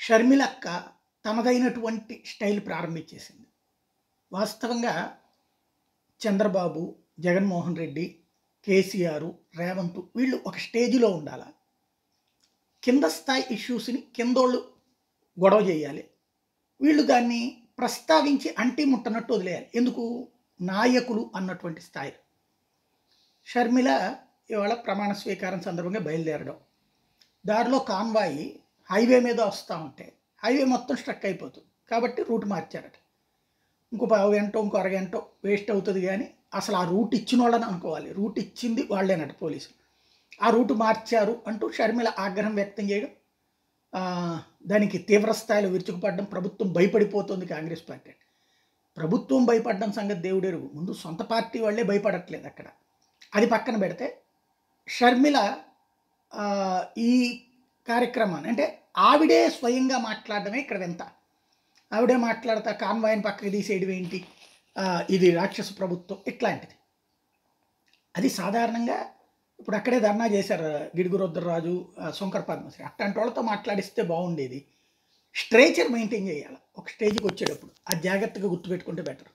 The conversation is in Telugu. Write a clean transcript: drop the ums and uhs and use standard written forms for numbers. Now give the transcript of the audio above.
షర్మిలక్క తనదైనటువంటి స్టైల్ ప్రారంభించేసింది. వాస్తవంగా చంద్రబాబు, జగన్మోహన్ రెడ్డి, కేసీఆర్, రేవంత్ వీళ్ళు ఒక స్టేజ్‌లో ఉండాల. కింద స్థాయి ఇష్యూస్‌ని కిందోళ్ళు గొడవ చేయాలి. వీళ్ళు దాన్ని ప్రస్తావించి అంటి ముట్టనట్టు వదిలేయాలి. ఎందుకు? నాయకులు అన్నటువంటి స్థాయిలో. షర్మిల ఇవాళ ప్రమాణ స్వీకారం సందర్భంగా బయలుదేరడం. దారిలో కాన్వాయ్ హైవే మీద వస్తా ఉంటే, హైవే మొత్తం స్ట్రక్ అయిపోతుంది. కాబట్టి రూట్ మార్చారట. ఇంకో పావుగంటో, ఇంకో అరగంటో వేస్ట్ అవుతుంది గానీ, అసలు ఆ రూట్ ఇచ్చినోళ్ళని అనుకోవాలి. రూట్ ఇచ్చింది వాళ్ళేనట పోలీసులు. ఆ రూట్ మార్చారు అంటూ షర్మిల ఆగ్రహం వ్యక్తం చేయడం, దానికి తీవ్ర స్థాయిలో విరుచుకుపడడం, ప్రభుత్వం భయపడిపోతుంది కాంగ్రెస్ పార్టీ. ప్రభుత్వం భయపడడం సంగతి దేవుడెరుగు. ముందు సొంత పార్టీ వాళ్ళే భయపడట్లేదు అక్కడ. అది పక్కన పెడితే షర్మిల ఈ కార్యక్రమాన్ని అంటే ఆవిడే స్వయంగా మాట్లాడడమే ఇక్కడ వింత. ఆవిడే మాట్లాడతా కాన్వాయ్ని పక్కకి తీసేయడం ఏంటి, ఇది రాక్షస ప్రభుత్వం ఇట్లాంటిది. అది సాధారణంగా ఇప్పుడు అక్కడే ధర్నా చేశారు గిడుగు రుద్రరాజు, శంకర పద్మశ్రీ. అట్లాంటి వాళ్ళతో మాట్లాడిస్తే బాగుండేది. స్ట్రేచర్ మెయింటైన్ చేయాలి ఒక స్టేజ్కి వచ్చేటప్పుడు. అది జాగ్రత్తగా గుర్తుపెట్టుకుంటే బెటర్.